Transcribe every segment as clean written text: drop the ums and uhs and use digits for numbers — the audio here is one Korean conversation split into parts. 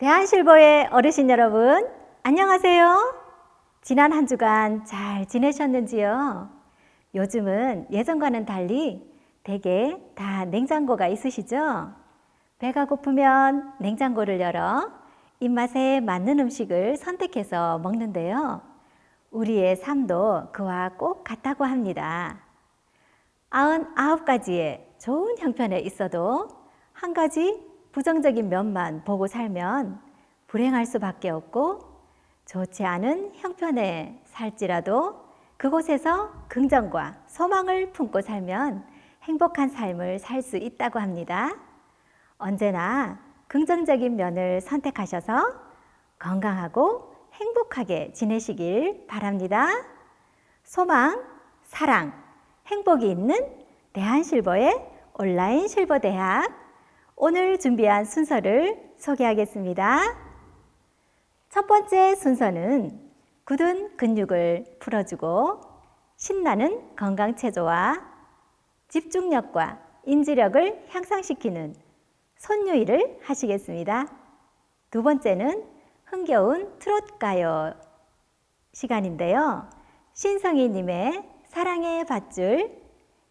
대한실버의 어르신 여러분, 안녕하세요. 지난 한 주간 잘 지내셨는지요? 요즘은 예전과는 달리 댁에 다 냉장고가 있으시죠? 배가 고프면 냉장고를 열어 입맛에 맞는 음식을 선택해서 먹는데요. 우리의 삶도 그와 꼭 같다고 합니다. 99가지의 좋은 형편에 있어도 한 가지 부정적인 면만 보고 살면 불행할 수밖에 없고, 좋지 않은 형편에 살지라도 그곳에서 긍정과 소망을 품고 살면 행복한 삶을 살 수 있다고 합니다. 언제나 긍정적인 면을 선택하셔서 건강하고 행복하게 지내시길 바랍니다. 소망, 사랑, 행복이 있는 대한실버의 온라인 실버대학, 오늘 준비한 순서를 소개하겠습니다. 첫 번째 순서는 굳은 근육을 풀어주고 신나는 건강체조와 집중력과 인지력을 향상시키는 손유희를 하시겠습니다. 두 번째는 흥겨운 트롯 가요 시간인데요. 신성희님의 사랑의 밧줄,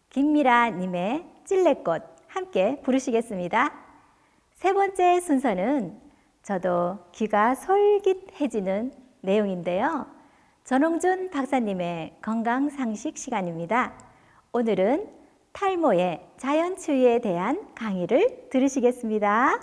김미라님의 찔레꽃 함께 부르시겠습니다. 세 번째 순서는 저도 귀가 솔깃해지는 내용인데요. 전홍준 박사님의 건강상식 시간입니다. 오늘은 탈모의 자연치유에 대한 강의를 들으시겠습니다.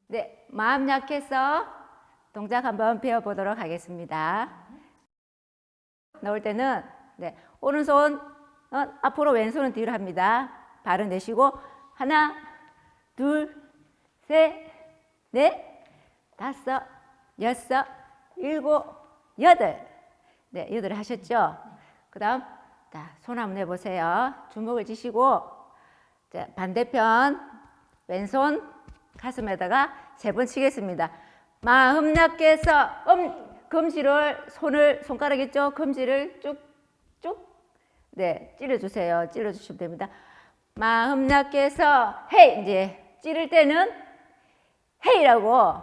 네, 마음 약해서 동작 한번 배워보도록 하겠습니다. 나올 때는 오른손 앞으로, 왼손은 뒤로 합니다. 발은 내쉬고 하나, 둘, 셋, 넷, 다섯, 여섯, 일곱, 여덟. 네, 여덟 하셨죠? 그 다음 손 한번 해보세요. 주먹을 쥐시고 반대편 왼손 가슴에다가 3번 치겠습니다. 마음 약해서 검지를 손가락 있죠? 검지를 쭉쭉 찔러주세요. 찔러주시면 됩니다. 마음 약해서 헤이, 이제 찌를 때는 헤이라고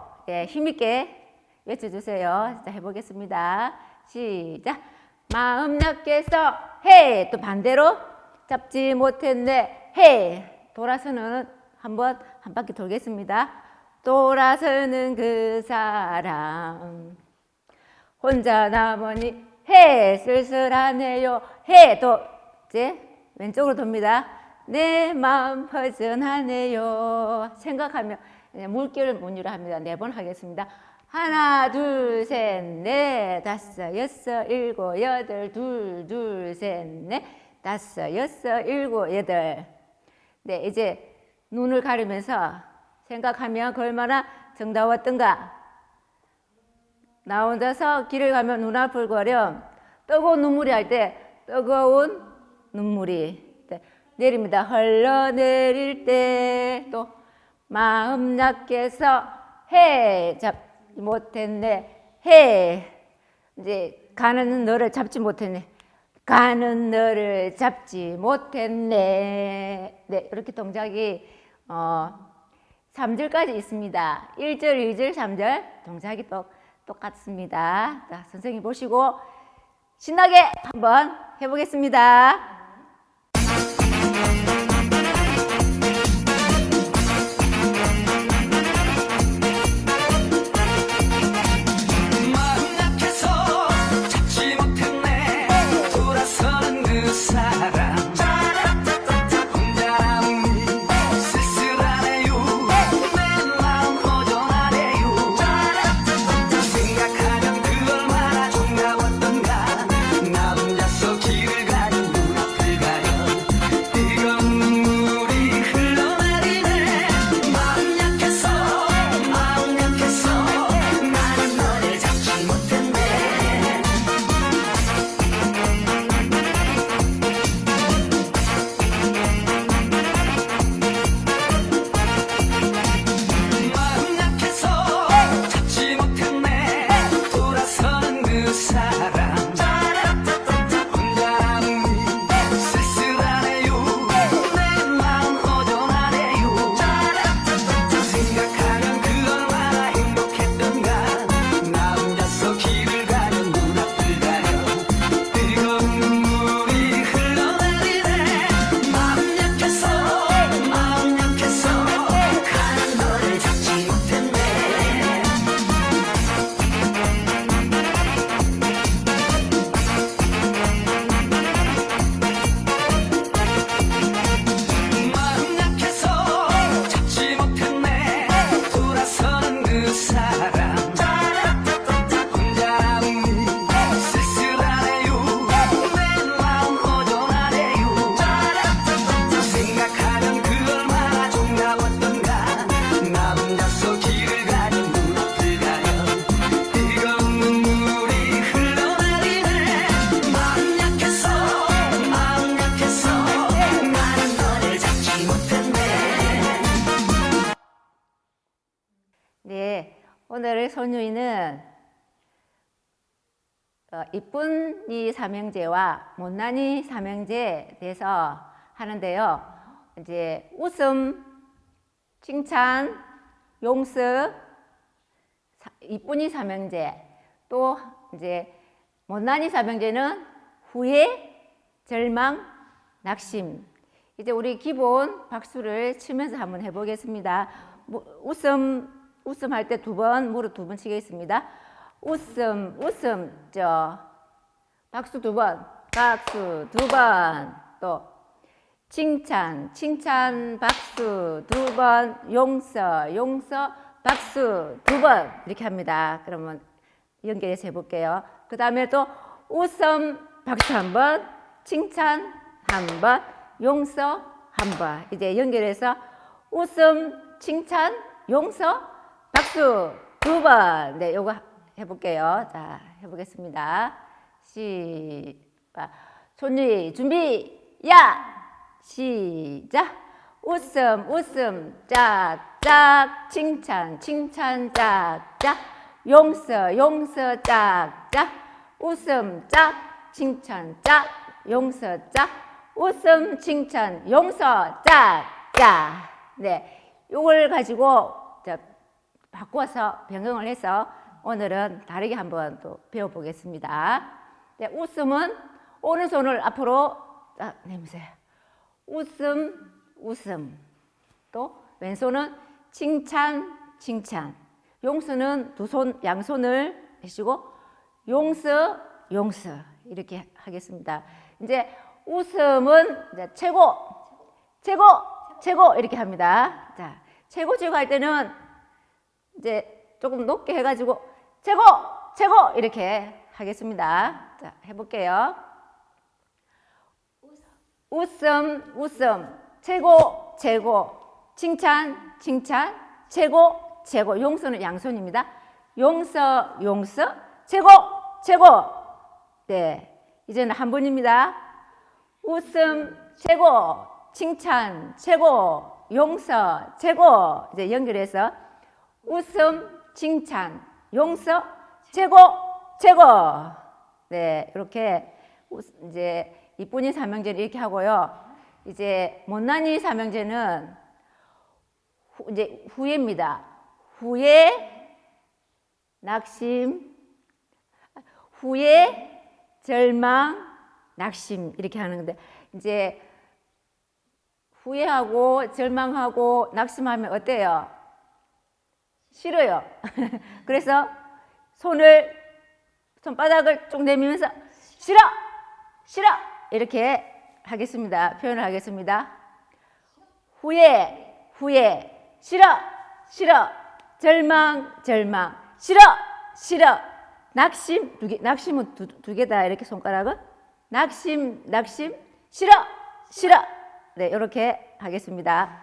힘있게 외쳐주세요. 자, 해보겠습니다. 시작. 마음 약해서 헤이. 또 반대로 잡지 못했네 헤이. 돌아서는 한번 한 바퀴 돌겠습니다. 돌아서는 그 사람 혼자 남으니 해 쓸쓸하네요. 해 또 이제 왼쪽으로 돕니다. 내 마음 허전하네요. 생각하며 물결을 문유를 합니다. 4번 하겠습니다. 하나 둘 셋 넷 다섯 여섯 일곱 여덟 둘 둘 셋 넷 다섯 여섯 일곱 여덟. 네, 이제 눈을 가리면서 생각하면 그 얼마나 정다웠던가. 나 혼자서 길을 가면 눈앞을 거렴. 뜨거운 눈물이 할 때 뜨거운 눈물이 내립니다. 흘러내릴 때 또 마음 약해서 해 잡지 못했네. 해 이제 가는 너를 잡지 못했네. 가는 너를 잡지 못했네. 네, 이렇게 동작이 3절까지 있습니다. 1절, 2절, 3절 동작이 똑같습니다. 자, 선생님 보시고 신나게 한번 해보겠습니다. 네, 오늘 손유이는 이쁜이 삼형제와 못난이 삼형제에 대해서 하는데요. 이제 웃음, 칭찬, 용서, 이쁜이 삼형제, 또 이제 못난이 삼형제는 후회, 절망, 낙심. 이제 우리 기본 박수를 치면서 한번 해보겠습니다. 웃음 할 때 2번, 무릎 2번 치겠습니다. 웃음, 박수 2번, 박수 2번, 또 칭찬, 박수 2번, 용서, 박수 2번, 이렇게 합니다. 그러면 연결해서 해볼게요. 그 다음에 또 웃음, 박수 1번, 칭찬 1번, 용서 1번. 이제 연결해서 웃음, 칭찬, 용서, 박수 2번. 네, 요거 해볼게요. 자, 해보겠습니다. 시작. 손유이 준비, 야! 시작. 웃음, 짝짝. 칭찬, 짝짝. 용서, 짝짝. 웃음, 짝. 칭찬, 짝. 용서, 짝. 웃음, 칭찬, 용서, 짝짝. 네, 요걸 가지고 바꿔서 변경을 해서 오늘은 다르게 한번 또 배워보겠습니다. 네, 웃음은 오른손을 앞으로 내미세요. 웃음. 또 왼손은 칭찬. 용서는 양손을 하시고 용서, 용서 이렇게 하겠습니다. 이제 웃음은 이제 최고, 최고, 최고 이렇게 합니다. 자, 최고, 최고 할 때는 이제 조금 높게 해가지고 최고, 최고 이렇게 하겠습니다. 자, 해볼게요. 웃음, 웃음, 최고, 최고, 칭찬, 칭찬, 최고, 최고. 용서는 양손입니다. 용서, 용서, 최고, 최고. 네, 이제는 한 번입니다. 웃음, 최고, 칭찬, 최고, 용서, 최고. 이제 연결해서 웃음, 칭찬, 용서, 최고, 최고. 네, 이렇게 이제 이쁜이 삼형제는 이렇게 하고요. 이제 못난이 삼형제는 이제 후회입니다. 후회, 낙심, 후회, 절망, 낙심 이렇게 하는 건데 이제 후회하고 절망하고 낙심하면 어때요? 싫어요. 그래서 손바닥을 쭉 내밀면서 싫어, 싫어 이렇게 하겠습니다. 표현을 하겠습니다. 후회, 후회, 싫어, 싫어, 절망, 절망, 싫어, 싫어, 낙심, 낙심은 두 개다 이렇게 손가락은 낙심, 낙심, 싫어, 싫어. 네, 이렇게 하겠습니다.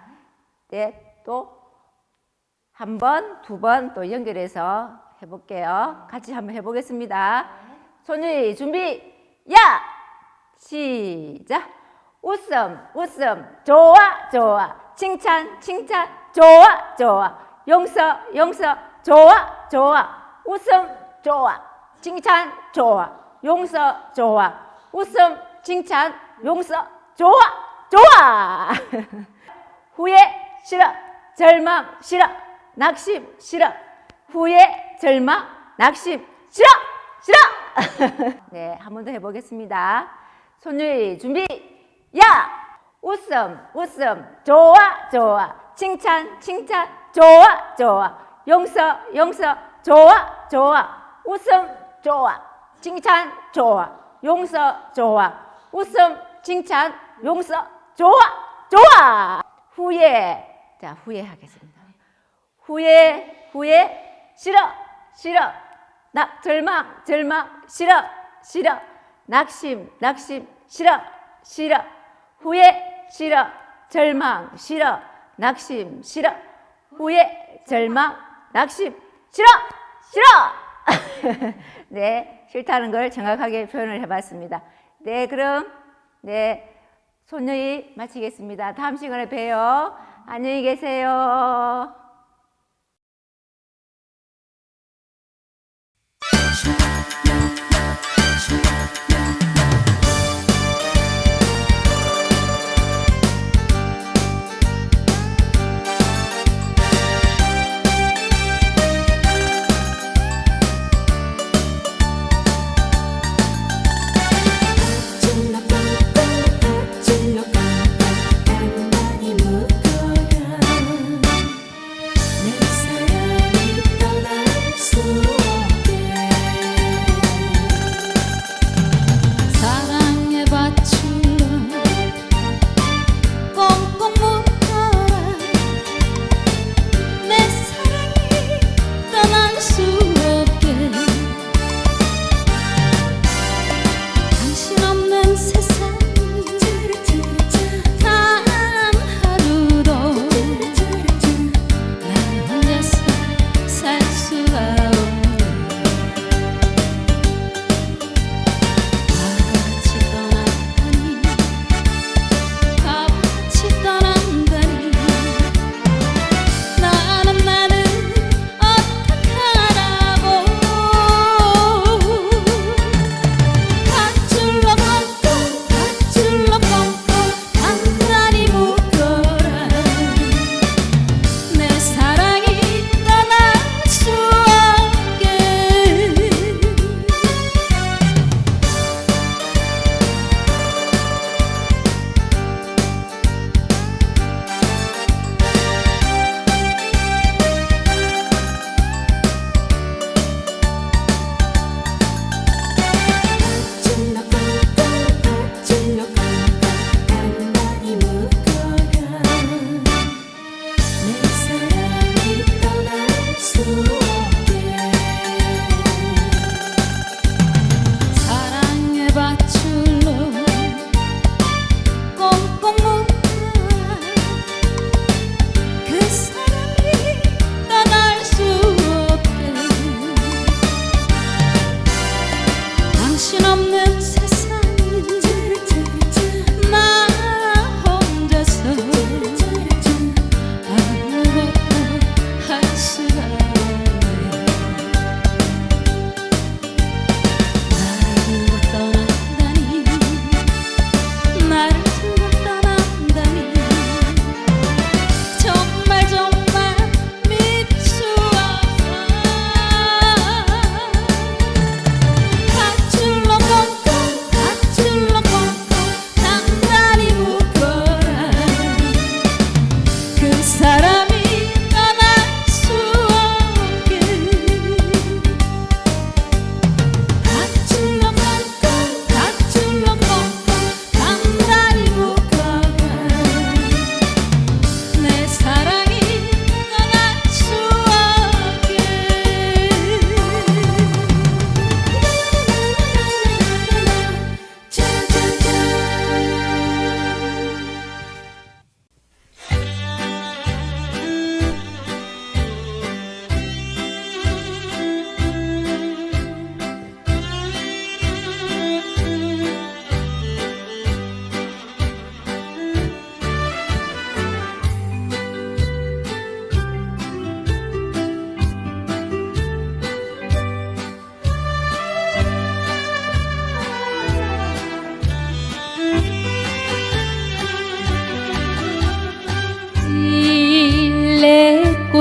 네, 또 한 번, 두 번 또 연결해서 해볼게요. 같이 한번 해보겠습니다. 손이 준비, 야! 시작! 웃음, 웃음, 좋아, 좋아. 칭찬, 칭찬, 좋아, 좋아. 용서, 용서, 좋아, 좋아. 웃음, 좋아. 칭찬, 좋아. 용서, 좋아. 웃음, 칭찬, 용서, 좋아, 좋아. 후회, 싫어. 절망, 싫어. 낙심, 싫어. 후회, 절망, 낙심, 싫어, 싫어. 네, 한 번 더 해보겠습니다. 손을 준비, 야! 웃음, 웃음, 좋아, 좋아. 칭찬, 칭찬, 좋아, 좋아. 용서, 용서, 좋아, 좋아. 웃음, 좋아. 칭찬, 좋아. 용서, 좋아. 웃음, 칭찬, 용서, 좋아, 좋아. 후회, 자, 후회하겠습니다. 후회, 후회, 싫어, 싫어. 절망, 절망, 싫어, 싫어. 낙심, 낙심, 싫어, 싫어. 후회, 싫어. 절망, 싫어. 낙심, 싫어. 후회, 절망, 낙심, 싫어, 싫어. 네, 싫다는 걸 정확하게 표현을 해봤습니다. 네, 그럼 네 손녀희 마치겠습니다. 다음 시간에 봬요. 안녕히 계세요.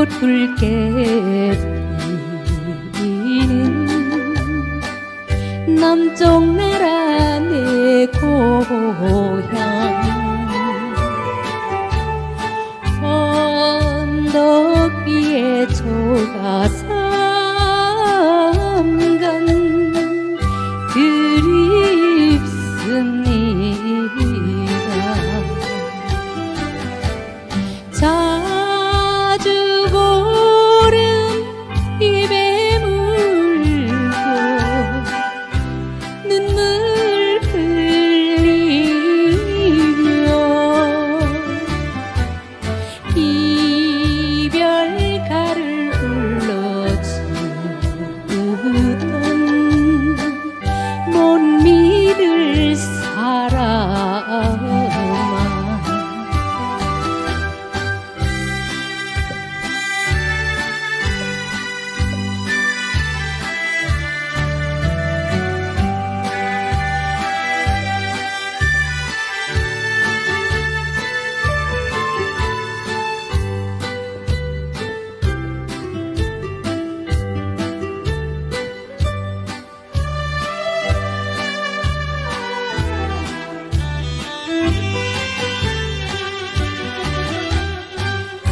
붉게 피는 남쪽 나라 내 고향 언덕 위에 조가삼간 그립습니다. 자주 고른 입에 물고 눈물 흘리며 이별가를 불러주던 못 믿을 사람아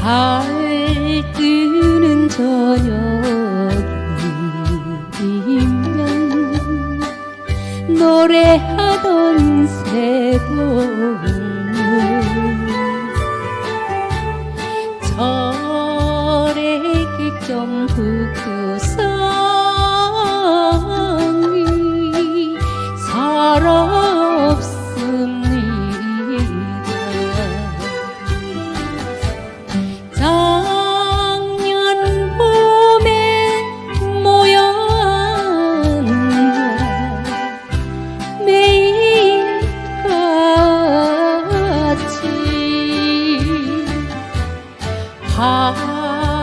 달 뜨는 저녁이면 노래하던 새동물 절의 객점 북두성이 서럽습니다. 작년 봄에 모여앉아 매일같이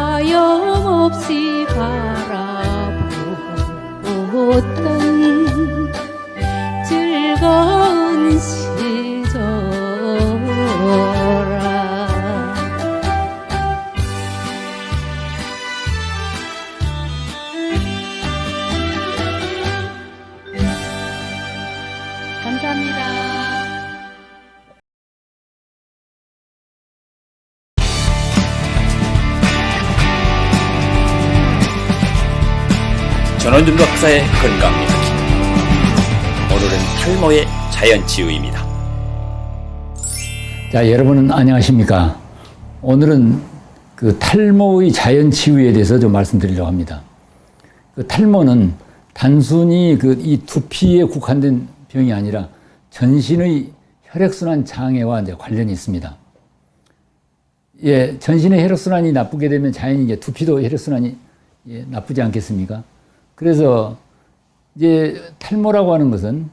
하염없이 바라보던 즐거운 시절아 감사합니다. 전원준 박사의 건강 이야기. 오늘은 탈모의 자연치유입니다. 자, 여러분 안녕하십니까? 오늘은 그 탈모의 자연치유에 대해서 좀 말씀드리려고 합니다. 그 탈모는 단순히 이 두피에 국한된 병이 아니라 전신의 혈액순환 장애와 이제 관련이 있습니다. 예, 전신의 혈액순환이 나쁘게 되면 자연히 이제 두피도 혈액순환이 나쁘지 않겠습니까? 그래서 이제 탈모라고 하는 것은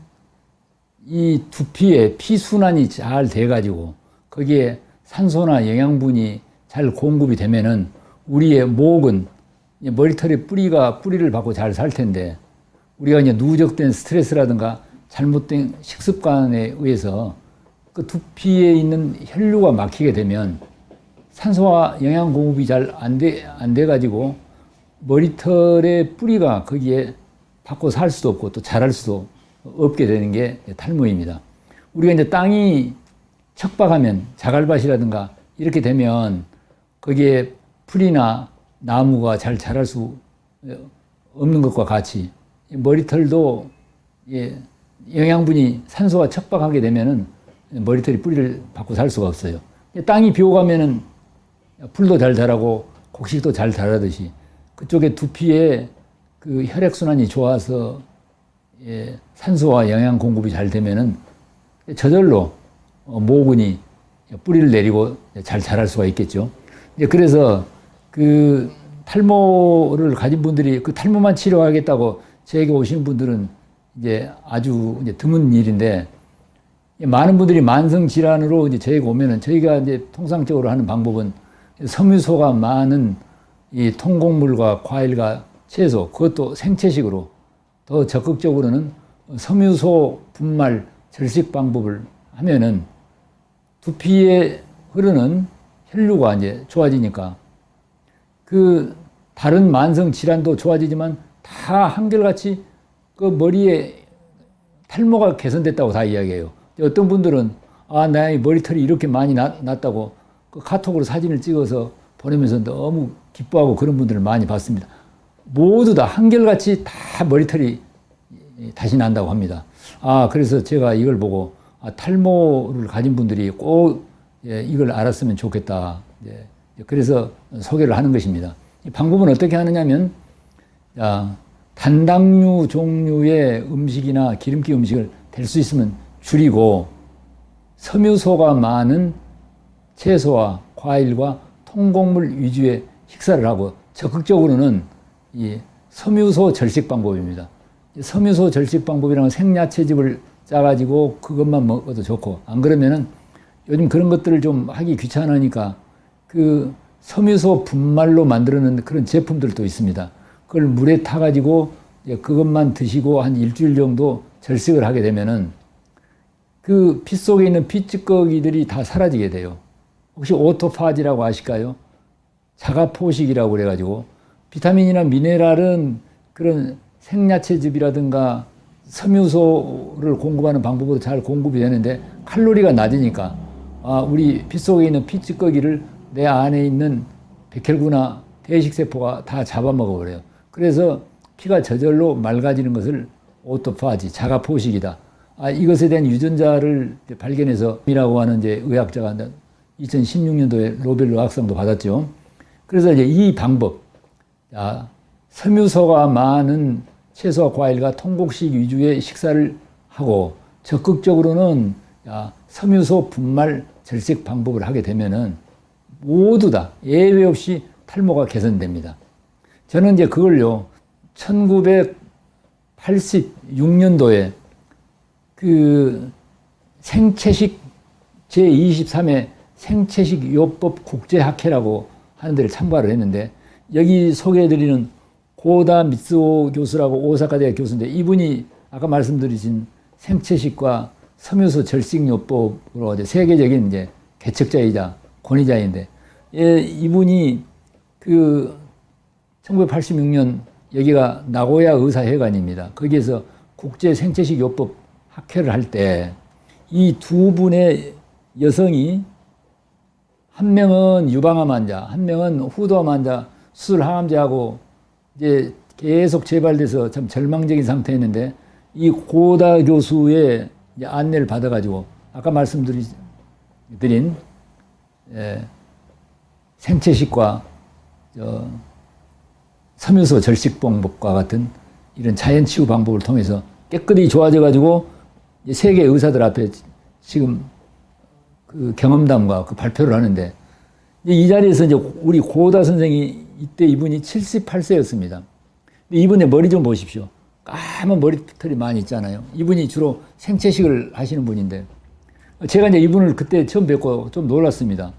이 두피에 피순환이 잘 돼가지고 거기에 산소나 영양분이 잘 공급이 되면은 우리의 목은 머리털의 뿌리를 받고 잘 살 텐데 우리가 이제 누적된 스트레스라든가 잘못된 식습관에 의해서 그 두피에 있는 혈류가 막히게 되면 산소와 영양 공급이 잘 안 돼가지고 머리털의 뿌리가 거기에 받고 살 수도 없고 또 자랄 수도 없게 되는 게 탈모입니다. 우리가 이제 땅이 척박하면 자갈밭이라든가 이렇게 되면 거기에 풀이나 나무가 잘 자랄 수 없는 것과 같이 머리털도 영양분이 산소가 척박하게 되면은 머리털이 뿌리를 받고 살 수가 없어요. 땅이 비 오고 가면은 풀도 잘 자라고 곡식도 잘 자라듯이 그쪽에 두피에 그 혈액순환이 좋아서 산소와 영양 공급이 잘 되면은 저절로 모근이 뿌리를 내리고 잘 자랄 수가 있겠죠. 그래서 그 탈모를 가진 분들이 그 탈모만 치료하겠다고 저에게 오시는 분들은 이제 아주 이제 드문 일인데 많은 분들이 만성 질환으로 이제 저에게 오면은 저희가 이제 통상적으로 하는 방법은 섬유소가 많은 이 통곡물과 과일과 채소, 그것도 생채식으로 더 적극적으로는 섬유소 분말 절식 방법을 하면은 두피에 흐르는 혈류가 이제 좋아지니까 그 다른 만성 질환도 좋아지지만 다 한결같이 그 머리에 탈모가 개선됐다고 다 이야기해요. 어떤 분들은 나의 머리털이 이렇게 많이 났다고 그 카톡으로 사진을 찍어서 보내면서 너무 기뻐하고 그런 분들을 많이 봤습니다. 모두 다 한결같이 다 머리털이 다시 난다고 합니다. 그래서 제가 이걸 보고 탈모를 가진 분들이 꼭 이걸 알았으면 좋겠다. 그래서 소개를 하는 것입니다. 이 방법은 어떻게 하느냐면 단당류 종류의 음식이나 기름기 음식을 될 수 있으면 줄이고 섬유소가 많은 채소와 과일과 통곡물 위주의 식사를 하고 적극적으로는 이 섬유소 절식 방법입니다. 섬유소 절식 방법이라는 생야채즙을 짜가지고 그것만 먹어도 좋고, 안 그러면은 요즘 그런 것들을 좀 하기 귀찮으니까 그 섬유소 분말로 만들어낸 그런 제품들도 있습니다. 그걸 물에 타가지고 그것만 드시고 한 일주일 정도 절식을 하게 되면은 그 피 속에 있는 피찌꺼기들이 다 사라지게 돼요. 혹시 오토파지라고 아실까요? 자가포식이라고 그래가지고 비타민이나 미네랄은 그런 생야채즙이라든가 섬유소를 공급하는 방법으로 잘 공급이 되는데 칼로리가 낮으니까 우리 피 속에 있는 피찌꺼기를 내 안에 있는 백혈구나 대식세포가 다 잡아먹어 버려요. 그래서 피가 저절로 맑아지는 것을 오토파지, 자가포식이다. 이것에 대한 유전자를 발견해서 이라고 하는 이제 의학자가 2016년도에 노벨 의학상도 받았죠. 그래서 이제 이 방법, 섬유소가 많은 채소와 과일과 통곡식 위주의 식사를 하고 적극적으로는 섬유소 분말 절식 방법을 하게 되면은 모두 다 예외 없이 탈모가 개선됩니다. 저는 이제 그걸요, 1986년도에 그 생채식 제23회 생채식 요법 국제학회라고 하는 데를 참가를 했는데, 여기 소개해드리는 고다 미츠오 교수라고 오사카대학 교수인데, 이분이 아까 말씀드리신 생채식과 섬유소 절식 요법으로 이제 세계적인 이제 개척자이자 권위자인데, 이분이 그 1986년 여기가 나고야 의사회관입니다. 거기에서 국제 생채식 요법 학회를 할 때 이 두 분의 여성이, 한 명은 유방암 환자, 한 명은 후두암 환자 수술 항암제하고 이제 계속 재발돼서 참 절망적인 상태였는데, 이 고다 교수의 안내를 받아가지고 아까 말씀드린 생채식과 섬유소 절식 방법과 같은 이런 자연치유 방법을 통해서 깨끗이 좋아져가지고 세계 의사들 앞에 지금 그 경험담과 그 발표를 하는데, 이 자리에서 이제 우리 고다 선생이 이때 이분이 78세였습니다. 근데 이분의 머리 좀 보십시오. 까만 머리털이 많이 있잖아요. 이분이 주로 생채식을 하시는 분인데, 제가 이제 이분을 그때 처음 뵙고 좀 놀랐습니다.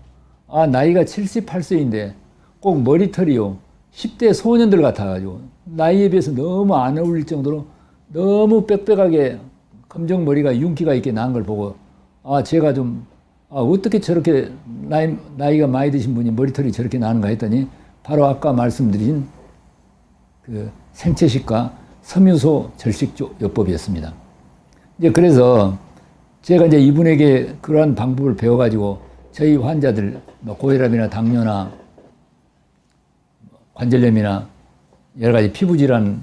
나이가 78세인데 꼭 머리털이요, 10대 소년들 같아가지고 나이에 비해서 너무 안 어울릴 정도로 너무 빽빽하게 검정 머리가 윤기가 있게 난 걸 보고 제가 좀 어떻게 저렇게 나이가 많이 드신 분이 머리털이 저렇게 나는가 했더니 바로 아까 말씀드린 그 생채식과 섬유소 절식 요법이었습니다. 이제 그래서 제가 이제 이분에게 그러한 방법을 배워가지고 저희 환자들 고혈압이나 당뇨나 관절염이나 여러 가지 피부질환,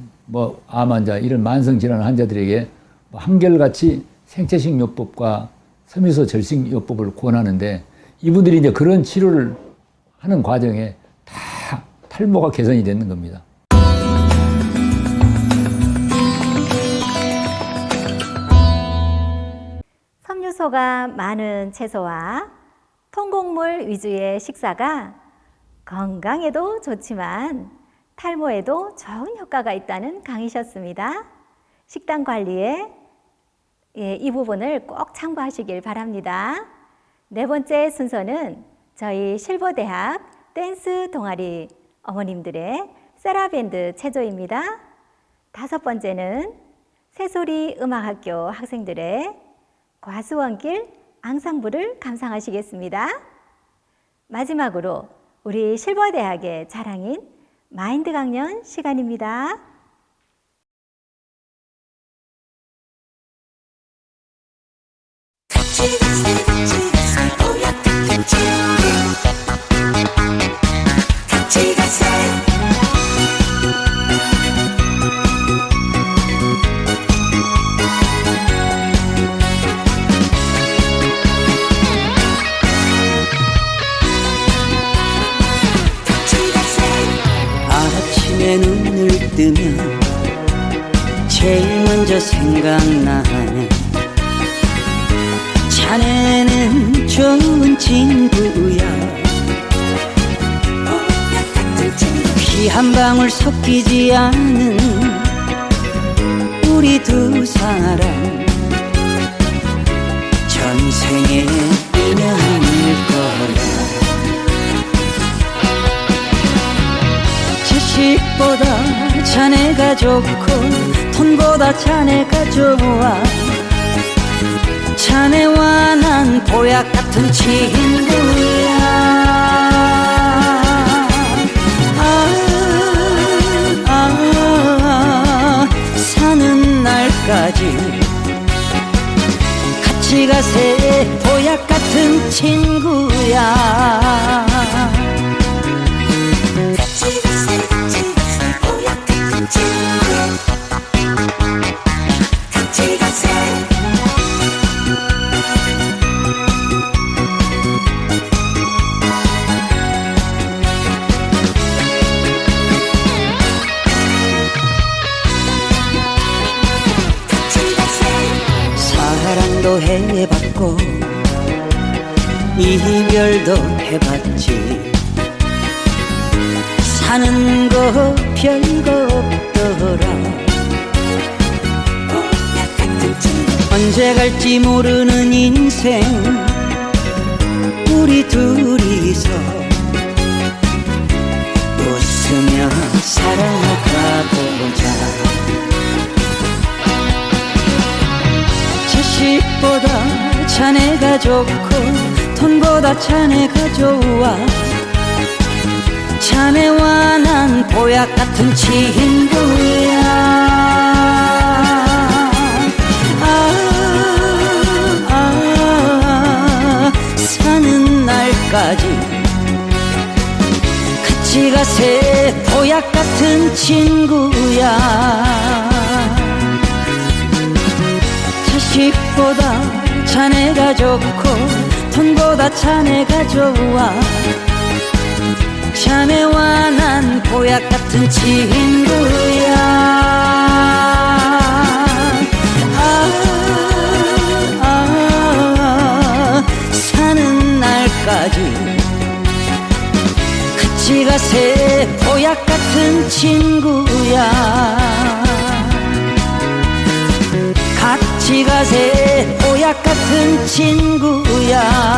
암 환자, 이런 만성질환 환자들에게 한결같이 생채식 요법과 섬유소 절식 요법을 권하는데, 이분들이 이제 그런 치료를 하는 과정에 다 탈모가 개선이 되는 겁니다. 섬유소가 많은 채소와 통곡물 위주의 식사가 건강에도 좋지만 탈모에도 좋은 효과가 있다는 강의셨습니다. 식단 관리에 이 부분을 꼭 참고하시길 바랍니다. 네 번째 순서는 저희 실버대학 댄스 동아리 어머님들의 세라밴드 체조입니다. 다섯 번째는 새소리 음악학교 학생들의 과수원길 앙상블을 감상하시겠습니다. 마지막으로 우리 실버대학의 자랑인 마인드 강연 시간입니다. 아침에 눈을 뜨면 제일 먼저 생각나는 자네는 좋은 친구야. 피 한 방울 섞이지 않은 우리 두 사람 전생의 인연일 거야. 지식보다 자네가 좋고 돈보다 자네가 좋아. 자네와 난 보약 같은 친구야. 사는 날까지 같이 가세. 보약 같은 친구야. 사랑도 해봤고 이별도 해봤지. 사는 거 별거 없더라. 언제 갈지 모르는 인생 우리 둘이서 웃으며 살아가보자. 지식보다 자네가 좋고 돈보다 자네가 좋아. 자네와 난 보약 같은 친구야. 사는 날까지 같이 가세. 보약 같은 친구야. 자식보다 자네가 좋고 돈보다 자네가 좋아. 자네와 난 보약 같은 친구야. 사는 날까지 같이 가세. 보약 같은 친구야. 같이 가세. 보약 같은 친구야.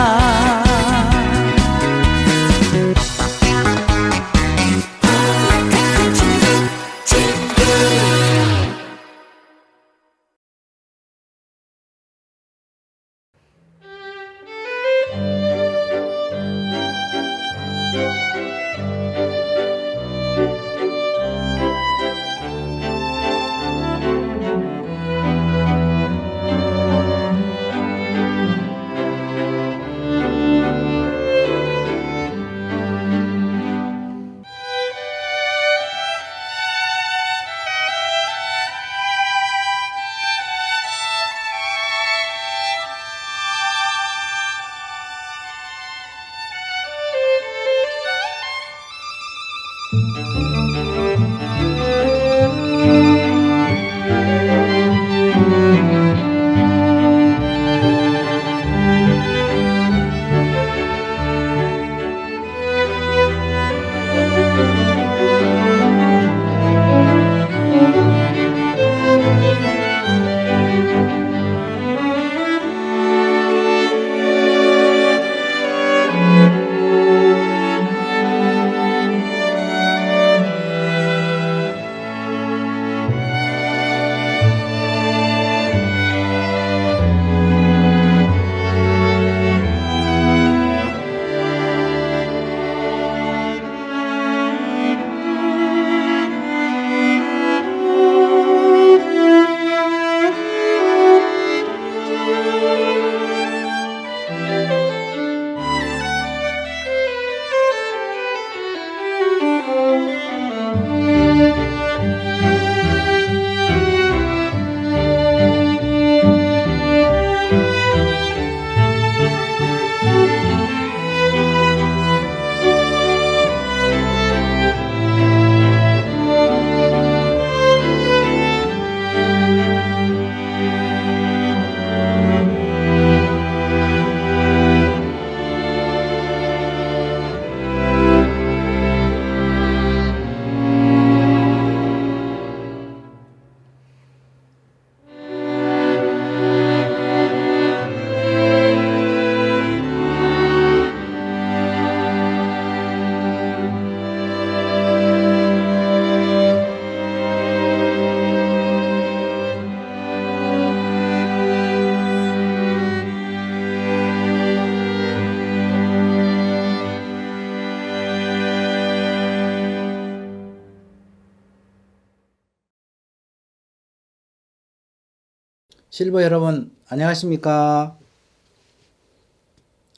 실버 여러분 안녕하십니까?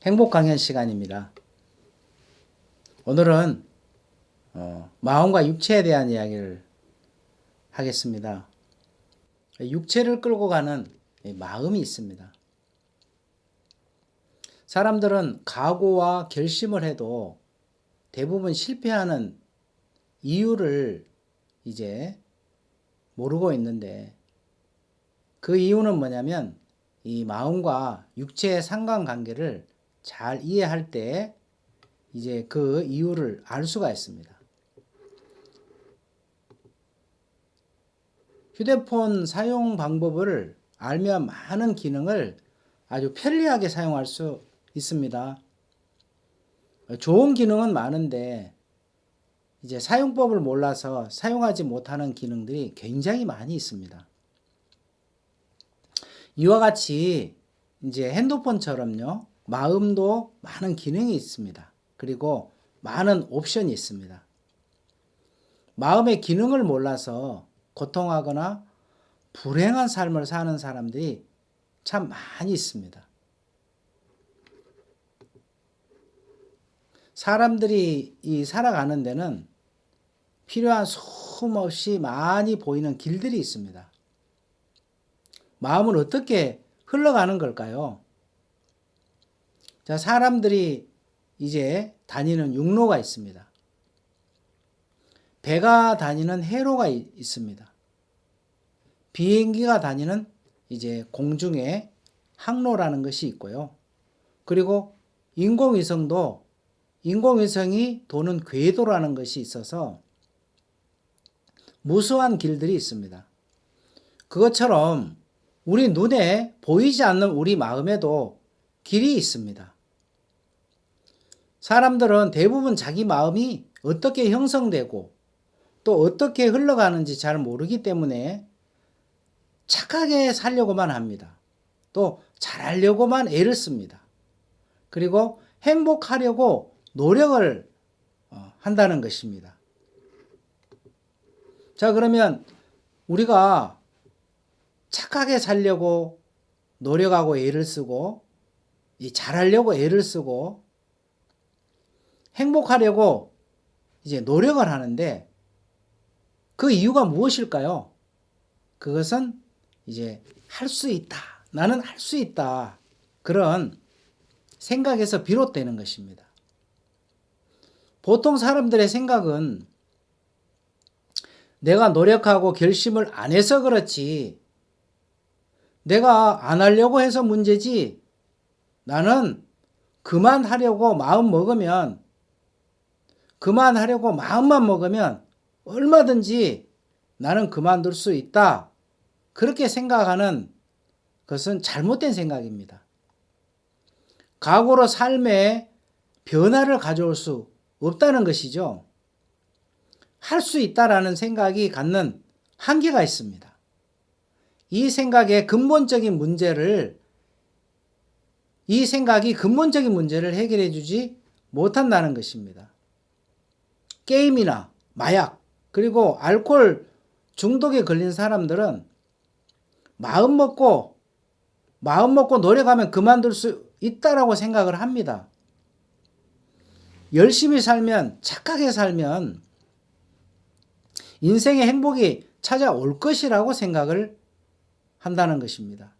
행복 강연 시간입니다. 오늘은 마음과 육체에 대한 이야기를 하겠습니다. 육체를 끌고 가는 마음이 있습니다. 사람들은 각오와 결심을 해도 대부분 실패하는 이유를 이제 모르고 있는데, 그 이유는 뭐냐면 이 마음과 육체의 상관관계를 잘 이해할 때 이제 그 이유를 알 수가 있습니다. 휴대폰 사용 방법을 알면 많은 기능을 아주 편리하게 사용할 수 있습니다. 좋은 기능은 많은데 이제 사용법을 몰라서 사용하지 못하는 기능들이 굉장히 많이 있습니다. 이와 같이 이제 핸드폰처럼요, 마음도 많은 기능이 있습니다. 그리고 많은 옵션이 있습니다. 마음의 기능을 몰라서 고통하거나 불행한 삶을 사는 사람들이 참 많이 있습니다. 사람들이 살아가는 데는 필요한 소음 없이 많이 보이는 길들이 있습니다. 마음은 어떻게 흘러가는 걸까요? 자, 사람들이 이제 다니는 육로가 있습니다. 배가 다니는 해로가 있습니다. 비행기가 다니는 이제 공중의 항로라는 것이 있고요. 그리고 인공위성이 도는 궤도라는 것이 있어서 무수한 길들이 있습니다. 그것처럼 우리 눈에 보이지 않는 우리 마음에도 길이 있습니다. 사람들은 대부분 자기 마음이 어떻게 형성되고 또 어떻게 흘러가는지 잘 모르기 때문에 착하게 살려고만 합니다. 또 잘하려고만 애를 씁니다. 그리고 행복하려고 노력을 한다는 것입니다. 자, 그러면 우리가 착하게 살려고 노력하고 애를 쓰고 잘하려고 애를 쓰고 행복하려고 이제 노력을 하는데 그 이유가 무엇일까요? 그것은 이제 할 수 있다. 나는 할 수 있다. 그런 생각에서 비롯되는 것입니다. 보통 사람들의 생각은 내가 노력하고 결심을 안 해서 그렇지, 내가 안 하려고 해서 문제지, 나는 그만하려고 마음만 먹으면 얼마든지 나는 그만둘 수 있다. 그렇게 생각하는 것은 잘못된 생각입니다. 각오로 삶에 변화를 가져올 수 없다는 것이죠. 할 수 있다라는 생각이 갖는 한계가 있습니다. 이 생각이 근본적인 문제를 해결해 주지 못한다는 것입니다. 게임이나 마약, 그리고 알코올 중독에 걸린 사람들은 마음 먹고 노력하면 그만둘 수 있다라고 생각을 합니다. 열심히 살면, 착하게 살면 인생의 행복이 찾아올 것이라고 생각을 한다는 것입니다.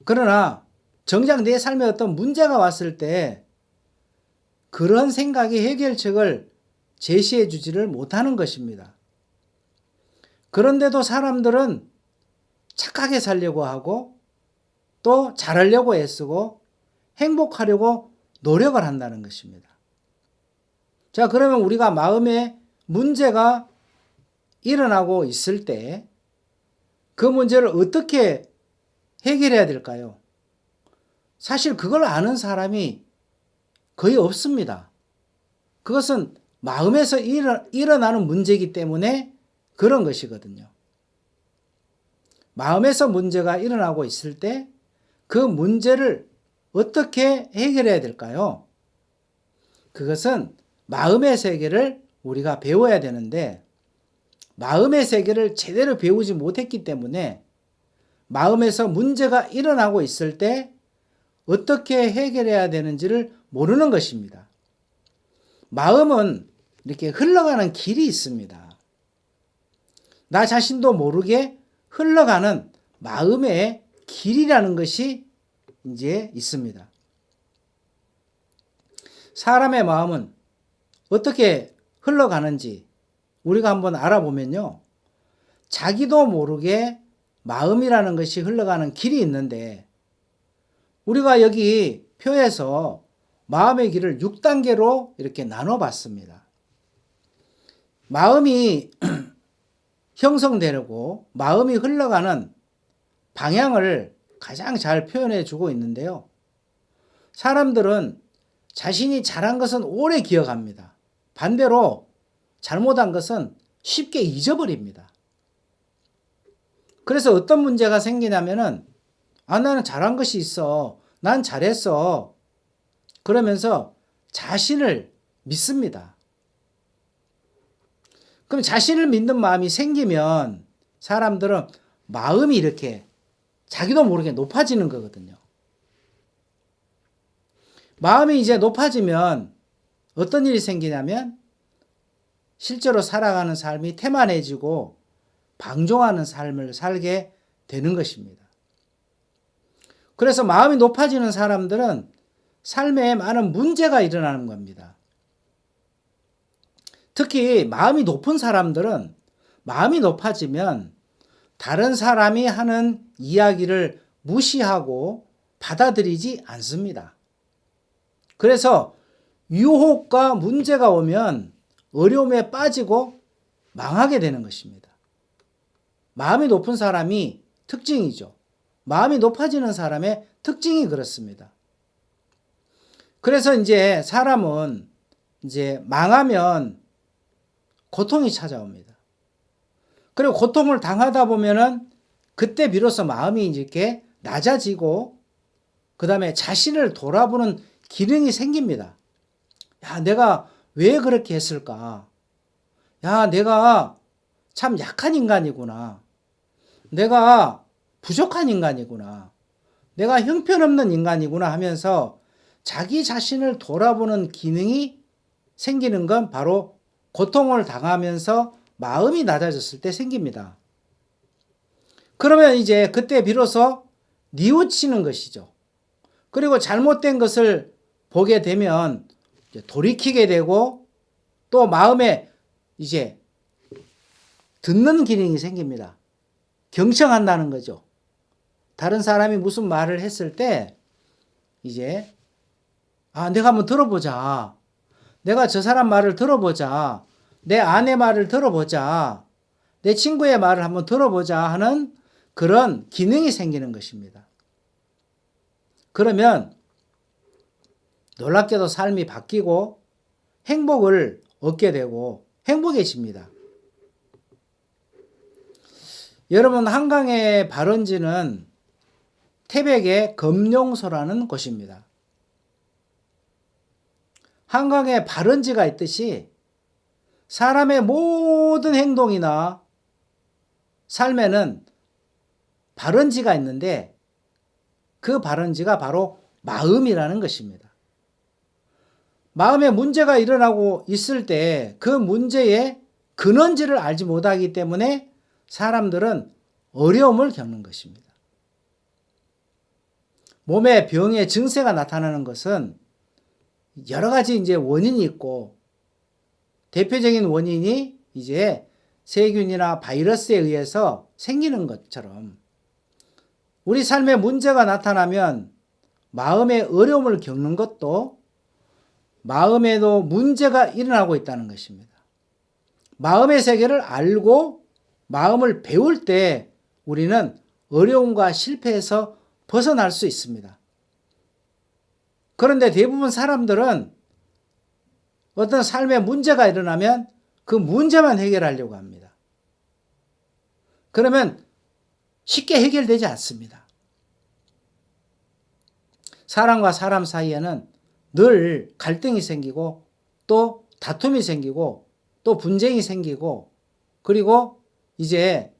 그러나 정작 내 삶에 어떤 문제가 왔을 때 그런 생각의 해결책을 제시해 주지를 못하는 것입니다. 그런데도 사람들은 착하게 살려고 하고 또 잘하려고 애쓰고 행복하려고 노력을 한다는 것입니다. 자, 그러면 우리가 마음에 문제가 일어나고 있을 때 그 문제를 어떻게 해결해야 될까요? 사실 그걸 아는 사람이 거의 없습니다. 그것은 마음에서 일어나는 문제이기 때문에 그런 것이거든요. 마음에서 문제가 일어나고 있을 때 그 문제를 어떻게 해결해야 될까요? 그것은 마음의 세계를 우리가 배워야 되는데 마음의 세계를 제대로 배우지 못했기 때문에 마음에서 문제가 일어나고 있을 때 어떻게 해결해야 되는지를 모르는 것입니다. 마음은 이렇게 흘러가는 길이 있습니다. 나 자신도 모르게 흘러가는 마음의 길이라는 것이 이제 있습니다. 사람의 마음은 어떻게 흘러가는지 우리가 한번 알아보면요. 자기도 모르게 마음이라는 것이 흘러가는 길이 있는데 우리가 여기 표에서 마음의 길을 6단계로 이렇게 나눠봤습니다. 마음이 형성되려고 마음이 흘러가는 방향을 가장 잘 표현해 주고 있는데요. 사람들은 자신이 잘한 것은 오래 기억합니다. 반대로 잘못한 것은 쉽게 잊어버립니다. 그래서 어떤 문제가 생기냐면은 나는 잘한 것이 있어. 난 잘했어. 그러면서 자신을 믿습니다. 그럼 자신을 믿는 마음이 생기면 사람들은 마음이 이렇게 자기도 모르게 높아지는 거거든요. 마음이 이제 높아지면 어떤 일이 생기냐면 실제로 살아가는 삶이 태만해지고 방종하는 삶을 살게 되는 것입니다. 그래서 마음이 높아지는 사람들은 삶에 많은 문제가 일어나는 겁니다. 특히 마음이 높은 사람들은 마음이 높아지면 다른 사람이 하는 이야기를 무시하고 받아들이지 않습니다. 그래서 유혹과 문제가 오면 어려움에 빠지고 망하게 되는 것입니다. 마음이 높은 사람이 특징이죠. 마음이 높아지는 사람의 특징이 그렇습니다. 그래서 이제 사람은 이제 망하면 고통이 찾아옵니다. 그리고 고통을 당하다 보면은 그때 비로소 마음이 이렇게 낮아지고 그 다음에 자신을 돌아보는 기능이 생깁니다. 야, 내가 왜 그렇게 했을까? 야, 내가 참 약한 인간이구나. 내가 부족한 인간이구나. 내가 형편없는 인간이구나 하면서 자기 자신을 돌아보는 기능이 생기는 건 바로 고통을 당하면서 마음이 낮아졌을 때 생깁니다. 그러면 이제 그때 비로소 뉘우치는 것이죠. 그리고 잘못된 것을 보게 되면 이제 돌이키게 되고 또 마음에 이제 듣는 기능이 생깁니다. 경청한다는 거죠. 다른 사람이 무슨 말을 했을 때 이제 내가 한번 들어보자. 내가 저 사람 말을 들어보자. 내 아내 말을 들어보자. 내 친구의 말을 한번 들어보자 하는 그런 기능이 생기는 것입니다. 그러면 놀랍게도 삶이 바뀌고 행복을 얻게 되고 행복해집니다. 여러분, 한강의 발원지는 태백의 검룡소라는 곳입니다. 한강에 발원지가 있듯이 사람의 모든 행동이나 삶에는 발원지가 있는데 그 발원지가 바로 마음이라는 것입니다. 마음에 문제가 일어나고 있을 때 그 문제의 근원지를 알지 못하기 때문에 사람들은 어려움을 겪는 것입니다. 몸에 병의 증세가 나타나는 것은 여러 가지 이제 원인이 있고 대표적인 원인이 이제 세균이나 바이러스에 의해서 생기는 것처럼 우리 삶에 문제가 나타나면 마음의 어려움을 겪는 것도 마음에도 문제가 일어나고 있다는 것입니다. 마음의 세계를 알고 마음을 배울 때 우리는 어려움과 실패에서 벗어날 수 있습니다. 그런데 대부분 사람들은 어떤 삶에 문제가 일어나면 그 문제만 해결하려고 합니다. 그러면 쉽게 해결되지 않습니다. 사람과 사람 사이에는 늘 갈등이 생기고 또 다툼이 생기고 또 분쟁이 생기고 그리고 이제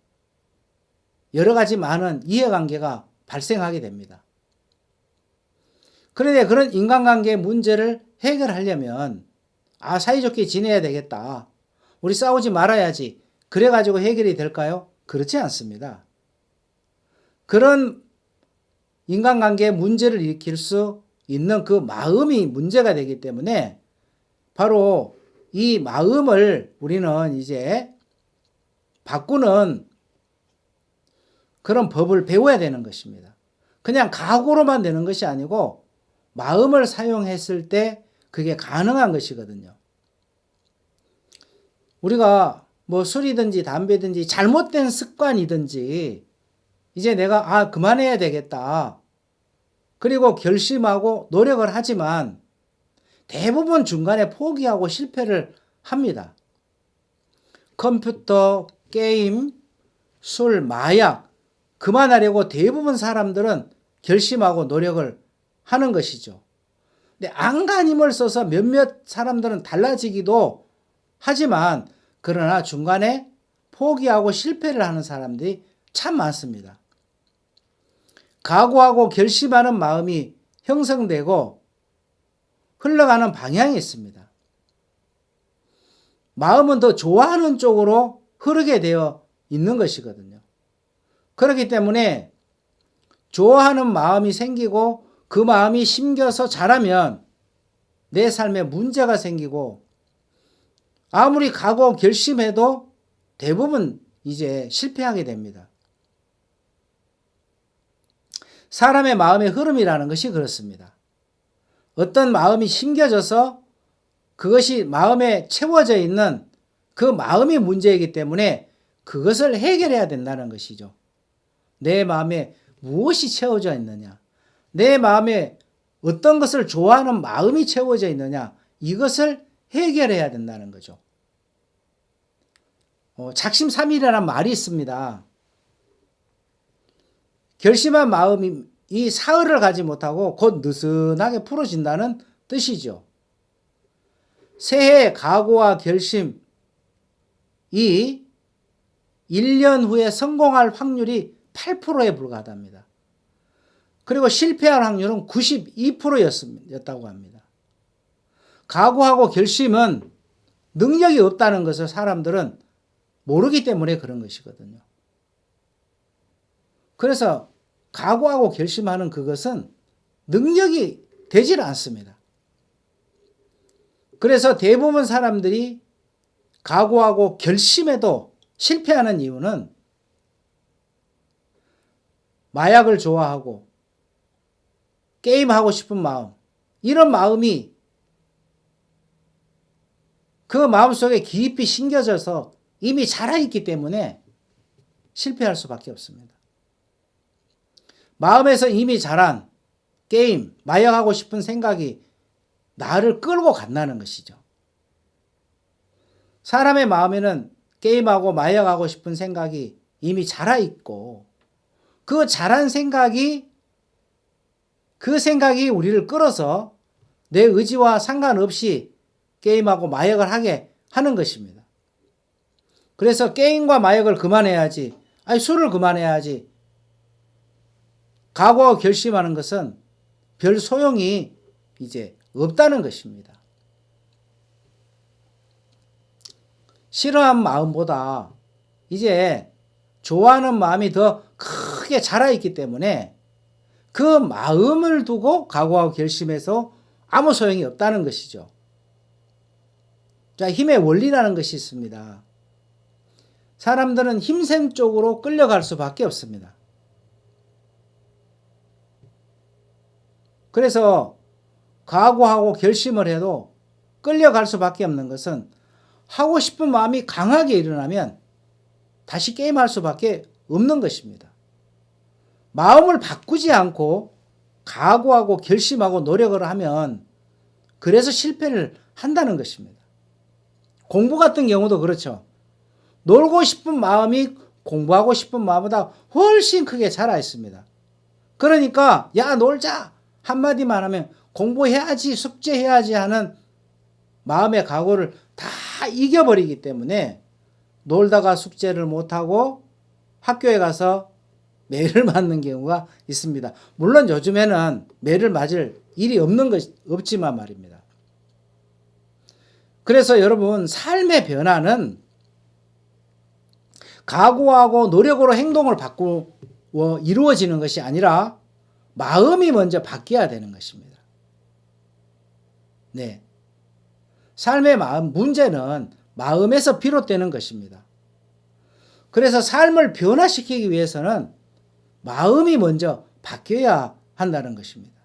여러 가지 많은 이해관계가 발생하게 됩니다. 그런데 그런 인간관계 문제를 해결하려면 사이좋게 지내야 되겠다. 우리 싸우지 말아야지. 그래가지고 해결이 될까요? 그렇지 않습니다. 그런 인간관계에 문제를 일으킬 수 있는 그 마음이 문제가 되기 때문에 바로 이 마음을 우리는 이제 바꾸는 그런 법을 배워야 되는 것입니다. 그냥 각오로만 되는 것이 아니고 마음을 사용했을 때 그게 가능한 것이거든요. 우리가 뭐 술이든지 담배든지 잘못된 습관이든지 이제 내가 그만해야 되겠다. 그리고 결심하고 노력을 하지만 대부분 중간에 포기하고 실패를 합니다. 컴퓨터, 게임, 술, 마약 그만하려고 대부분 사람들은 결심하고 노력을 하는 것이죠. 근데 안간힘을 써서 몇몇 사람들은 달라지기도 하지만 그러나 중간에 포기하고 실패를 하는 사람들이 참 많습니다. 각오하고 결심하는 마음이 형성되고 흘러가는 방향이 있습니다. 마음은 더 좋아하는 쪽으로 흐르게 되어 있는 것이거든요. 그렇기 때문에 좋아하는 마음이 생기고 그 마음이 심겨서 자라면 내 삶에 문제가 생기고 아무리 각오 결심해도 대부분 이제 실패하게 됩니다. 사람의 마음의 흐름이라는 것이 그렇습니다. 어떤 마음이 심겨져서 그것이 마음에 채워져 있는 그 마음이 문제이기 때문에 그것을 해결해야 된다는 것이죠. 내 마음에 무엇이 채워져 있느냐, 내 마음에 어떤 것을 좋아하는 마음이 채워져 있느냐, 이것을 해결해야 된다는 거죠. 작심삼일이라는 말이 있습니다. 결심한 마음이 이 사흘을 가지 못하고 곧 느슨하게 풀어진다는 뜻이죠. 새해의 각오와 결심이 1년 후에 성공할 확률이 8%에 불과하답니다. 그리고 실패할 확률은 92%였다고 합니다. 각오하고 결심은 능력이 없다는 것을 사람들은 모르기 때문에 그런 것이거든요. 그래서 각오하고 결심하는 그것은 능력이 되질 않습니다. 그래서 대부분 사람들이 각오하고 결심해도 실패하는 이유는 마약을 좋아하고 게임하고 싶은 마음, 이런 마음이 그 마음속에 깊이 심겨져서 이미 자라있기 때문에 실패할 수밖에 없습니다. 마음에서 이미 자란 게임, 마약하고 싶은 생각이 나를 끌고 간다는 것이죠. 사람의 마음에는 게임하고 마약하고 싶은 생각이 이미 자라있고 그 자란 생각이 그 생각이 우리를 끌어서 내 의지와 상관없이 게임하고 마약을 하게 하는 것입니다. 그래서 게임과 마약을 그만해야지, 술을 그만해야지, 각오하고 결심하는 것은 별 소용이 이제 없다는 것입니다. 싫어하는 마음보다 이제 좋아하는 마음이 더 크게 자라있기 때문에 그 마음을 두고 각오하고 결심해서 아무 소용이 없다는 것이죠. 자, 힘의 원리라는 것이 있습니다. 사람들은 힘센 쪽으로 끌려갈 수밖에 없습니다. 그래서 각오하고 결심을 해도 끌려갈 수밖에 없는 것은 하고 싶은 마음이 강하게 일어나면 다시 게임할 수밖에 없는 것입니다. 마음을 바꾸지 않고 각오하고 결심하고 노력을 하면 그래서 실패를 한다는 것입니다. 공부 같은 경우도 그렇죠. 놀고 싶은 마음이 공부하고 싶은 마음보다 훨씬 크게 자라 있습니다. 그러니까 야 놀자 한마디만 하면 공부해야지 숙제해야지 하는 마음의 각오를 다 이겨버리기 때문에 놀다가 숙제를 못하고 학교에 가서 매를 맞는 경우가 있습니다. 물론 요즘에는 매를 맞을 일이 없지만 말입니다. 그래서 여러분, 삶의 변화는 각오하고 노력으로 행동을 바꾸어 이루어지는 것이 아니라 마음이 먼저 바뀌어야 되는 것입니다. 네. 삶의 문제는 마음에서 비롯되는 것입니다. 그래서 삶을 변화시키기 위해서는 마음이 먼저 바뀌어야 한다는 것입니다.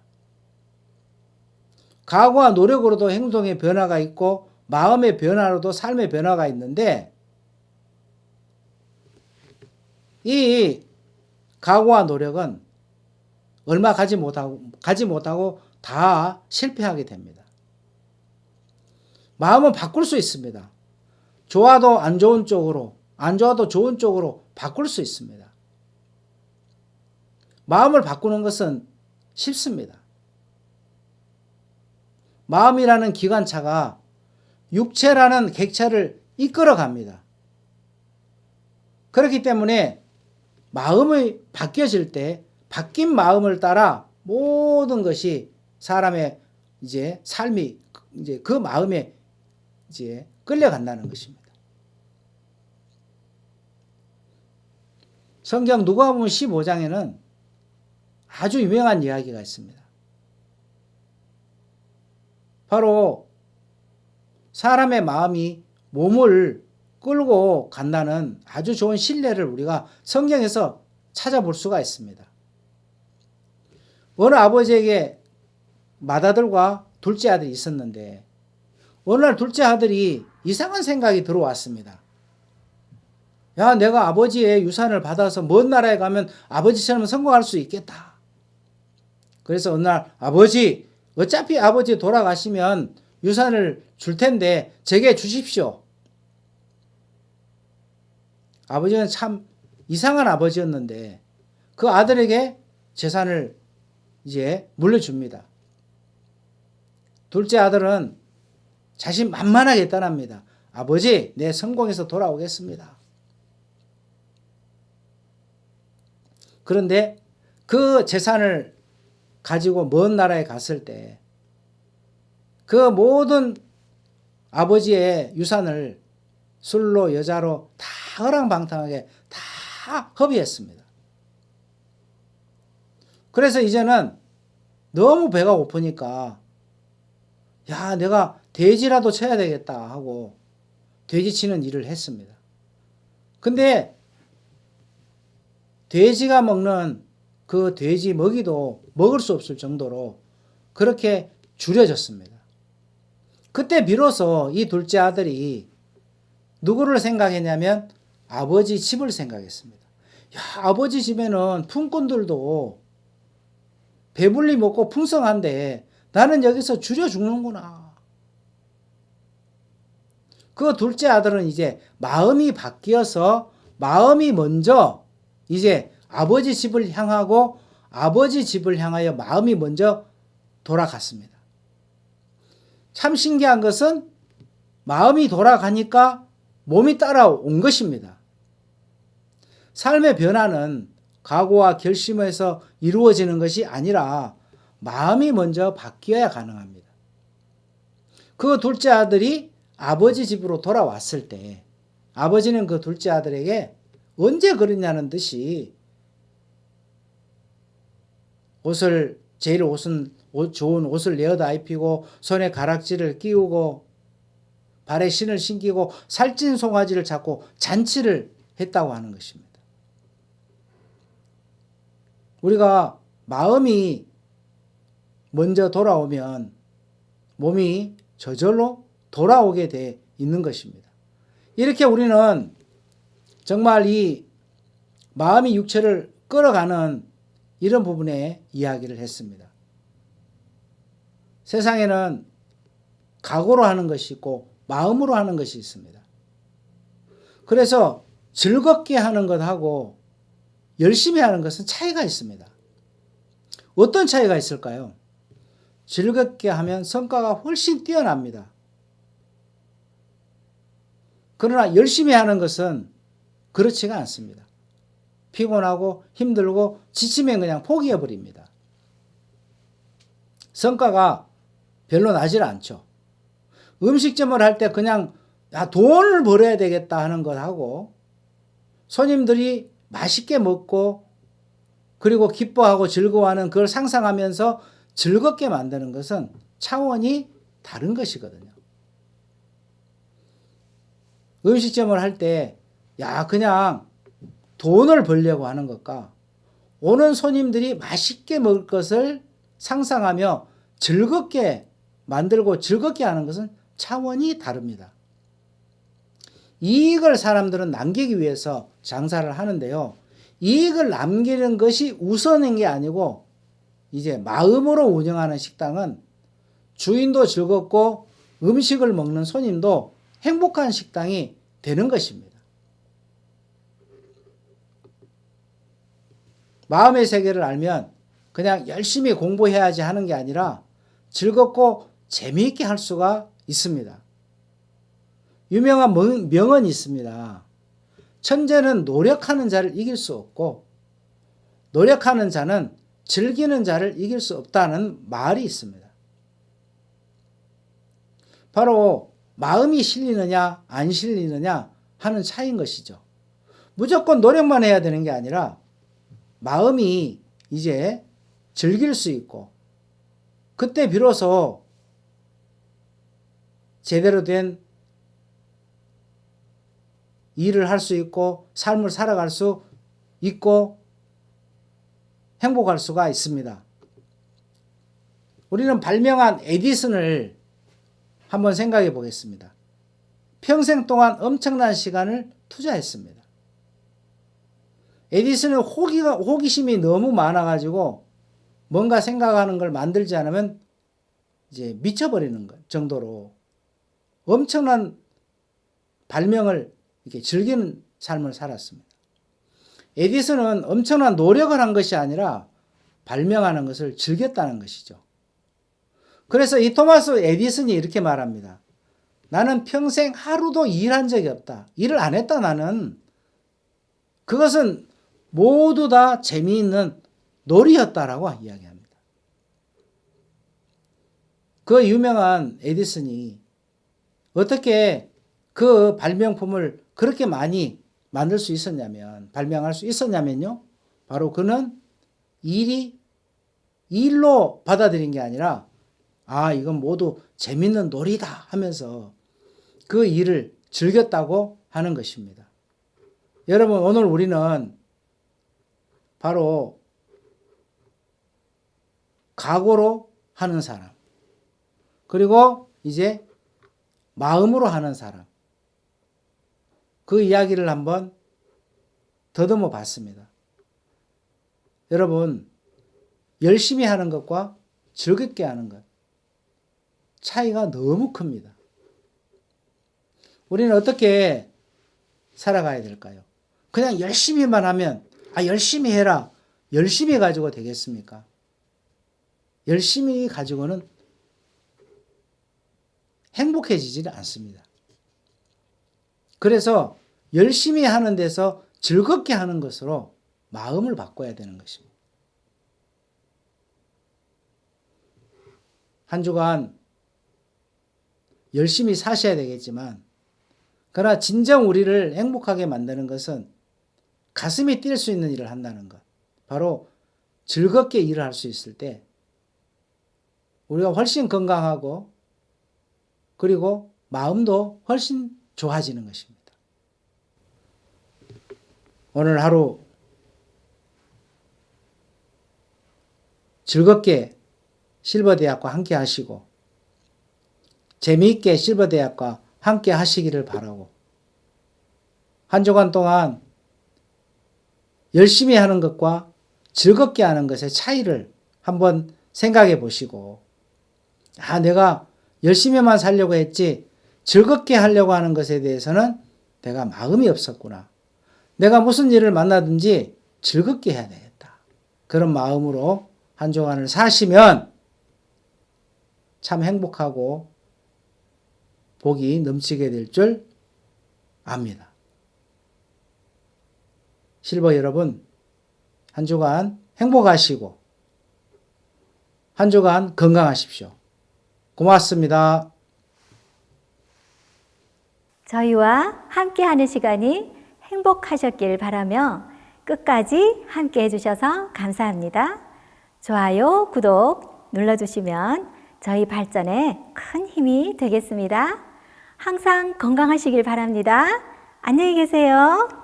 각오와 노력으로도 행동의 변화가 있고 마음의 변화로도 삶의 변화가 있는데, 이 각오와 노력은 얼마 가지 못하고 다 실패하게 됩니다. 마음은 바꿀 수 있습니다. 좋아도 안 좋은 쪽으로, 안 좋아도 좋은 쪽으로 바꿀 수 있습니다. 마음을 바꾸는 것은 쉽습니다. 마음이라는 기관차가 육체라는 객차를 이끌어 갑니다. 그렇기 때문에 마음이 바뀌어질 때 바뀐 마음을 따라 모든 것이 사람의 이제 삶이 이제 그 마음에 이제 끌려간다는 것입니다. 성경 누가복음 15장에는 아주 유명한 이야기가 있습니다. 바로 사람의 마음이 몸을 끌고 간다는 아주 좋은 신뢰를 우리가 성경에서 찾아볼 수가 있습니다. 어느 아버지에게 맏아들과 둘째 아들이 있었는데 어느 날 둘째 아들이 이상한 생각이 들어왔습니다. 야, 내가 아버지의 유산을 받아서 먼 나라에 가면 아버지처럼 성공할 수 있겠다. 그래서 어느 날 아버지, 어차피 아버지 돌아가시면 유산을 줄 텐데 제게 주십시오. 아버지는 참 이상한 아버지였는데 그 아들에게 재산을 이제 물려줍니다. 둘째 아들은 자신만만하게 떠납니다. 아버지, 내 성공해서 돌아오겠습니다. 그런데 그 재산을 가지고 먼 나라에 갔을 때 그 모든 아버지의 유산을 술로 여자로 다 허랑방탕하게 다 허비했습니다. 그래서 이제는 너무 배가 고프니까 야, 내가 돼지라도 쳐야 되겠다 하고 돼지 치는 일을 했습니다. 근데 돼지가 먹는 그 돼지 먹이도 먹을 수 없을 정도로 그렇게 줄여졌습니다. 그때 비로소 이 둘째 아들이 누구를 생각했냐면 아버지 집을 생각했습니다. 야, 아버지 집에는 품꾼들도 배불리 먹고 풍성한데 나는 여기서 줄여 죽는구나. 그 둘째 아들은 이제 마음이 바뀌어서 마음이 먼저 이제 아버지 집을 향하고 아버지 집을 향하여 마음이 먼저 돌아갔습니다. 참 신기한 것은 마음이 돌아가니까 몸이 따라온 것입니다. 삶의 변화는 각오와 결심에서 이루어지는 것이 아니라 마음이 먼저 바뀌어야 가능합니다. 그 둘째 아들이 아버지 집으로 돌아왔을 때 아버지는 그 둘째 아들에게 언제 그러냐는 듯이 좋은 옷을 내어다 입히고 손에 가락지를 끼우고 발에 신을 신기고 살찐 송아지를 잡고 잔치를 했다고 하는 것입니다. 우리가 마음이 먼저 돌아오면 몸이 저절로 돌아오게 돼 있는 것입니다. 이렇게 우리는 정말 이 마음이 육체를 끌어가는 이런 부분에 이야기를 했습니다. 세상에는 각오로 하는 것이 있고 마음으로 하는 것이 있습니다. 그래서 즐겁게 하는 것하고 열심히 하는 것은 차이가 있습니다. 어떤 차이가 있을까요? 즐겁게 하면 성과가 훨씬 뛰어납니다. 그러나 열심히 하는 것은 그렇지가 않습니다. 피곤하고 힘들고 지치면 그냥 포기해 버립니다. 성과가 별로 나질 않죠. 음식점을 할 때 그냥 돈을 벌어야 되겠다 하는 것하고 손님들이 맛있게 먹고 그리고 기뻐하고 즐거워하는 그걸 상상하면서 즐겁게 만드는 것은 차원이 다른 것이거든요. 음식점을 할 때 그냥 돈을 벌려고 하는 것과 오는 손님들이 맛있게 먹을 것을 상상하며 즐겁게 만들고 즐겁게 하는 것은 차원이 다릅니다. 이익을 사람들은 남기기 위해서 장사를 하는데요. 이익을 남기는 것이 우선인 게 아니고 이제 마음으로 운영하는 식당은 주인도 즐겁고 음식을 먹는 손님도 행복한 식당이 되는 것입니다. 마음의 세계를 알면 그냥 열심히 공부해야지 하는 게 아니라 즐겁고 재미있게 할 수가 있습니다. 유명한 명언이 있습니다. 천재는 노력하는 자를 이길 수 없고 노력하는 자는 즐기는 자를 이길 수 없다는 말이 있습니다. 바로 마음이 실리느냐 안 실리느냐 하는 차이인 것이죠. 무조건 노력만 해야 되는 게 아니라 마음이 이제 즐길 수 있고 그때 비로소 제대로 된 일을 할 수 있고 삶을 살아갈 수 있고 행복할 수가 있습니다. 우리는 발명한 에디슨을 한번 생각해 보겠습니다. 평생 동안 엄청난 시간을 투자했습니다. 에디슨은 호기심이 너무 많아가지고 뭔가 생각하는 걸 만들지 않으면 이제 미쳐버리는 것 정도로 엄청난 발명을 이렇게 즐기는 삶을 살았습니다. 에디슨은 엄청난 노력을 한 것이 아니라 발명하는 것을 즐겼다는 것이죠. 그래서 이 토마스 에디슨이 이렇게 말합니다. 나는 평생 하루도 일한 적이 없다. 일을 안 했다 나는. 그것은 모두 다 재미있는 놀이였다라고 이야기합니다. 그 유명한 에디슨이 어떻게 그 발명품을 그렇게 많이 만들 수 있었냐면, 발명할 수 있었냐면요. 바로 그는 일로 받아들인 게 아니라 이건 모두 재밌는 놀이다 하면서 그 일을 즐겼다고 하는 것입니다. 여러분, 오늘 우리는 바로 각오로 하는 사람, 그리고 이제 마음으로 하는 사람, 그 이야기를 한번 더듬어 봤습니다. 여러분, 열심히 하는 것과 즐겁게 하는 것 차이가 너무 큽니다. 우리는 어떻게 살아가야 될까요? 그냥 열심히만 하면 열심히 해라, 열심히 가지고 되겠습니까? 열심히 가지고는 행복해지지는 않습니다. 그래서 열심히 하는 데서 즐겁게 하는 것으로 마음을 바꿔야 되는 것입니다. 한 주간 열심히 사셔야 되겠지만, 그러나 진정 우리를 행복하게 만드는 것은 가슴이 뛸 수 있는 일을 한다는 것. 바로 즐겁게 일을 할 수 있을 때 우리가 훨씬 건강하고 그리고 마음도 훨씬 좋아지는 것입니다. 오늘 하루 즐겁게 실버대학과 함께 하시고 재미있게 실버대학과 함께 하시기를 바라고, 한 주간 동안 열심히 하는 것과 즐겁게 하는 것의 차이를 한번 생각해 보시고, 내가 열심히만 살려고 했지 즐겁게 하려고 하는 것에 대해서는 내가 마음이 없었구나. 내가 무슨 일을 만나든지 즐겁게 해야 되겠다. 그런 마음으로 한 주간을 사시면 참 행복하고 복이 넘치게 될 줄 압니다. 실버 여러분, 한 주간 행복하시고 한 주간 건강하십시오. 고맙습니다. 저희와 함께하는 시간이 행복하셨길 바라며 끝까지 함께 해주셔서 감사합니다. 좋아요, 구독 눌러주시면 저희 발전에 큰 힘이 되겠습니다. 항상 건강하시길 바랍니다. 안녕히 계세요.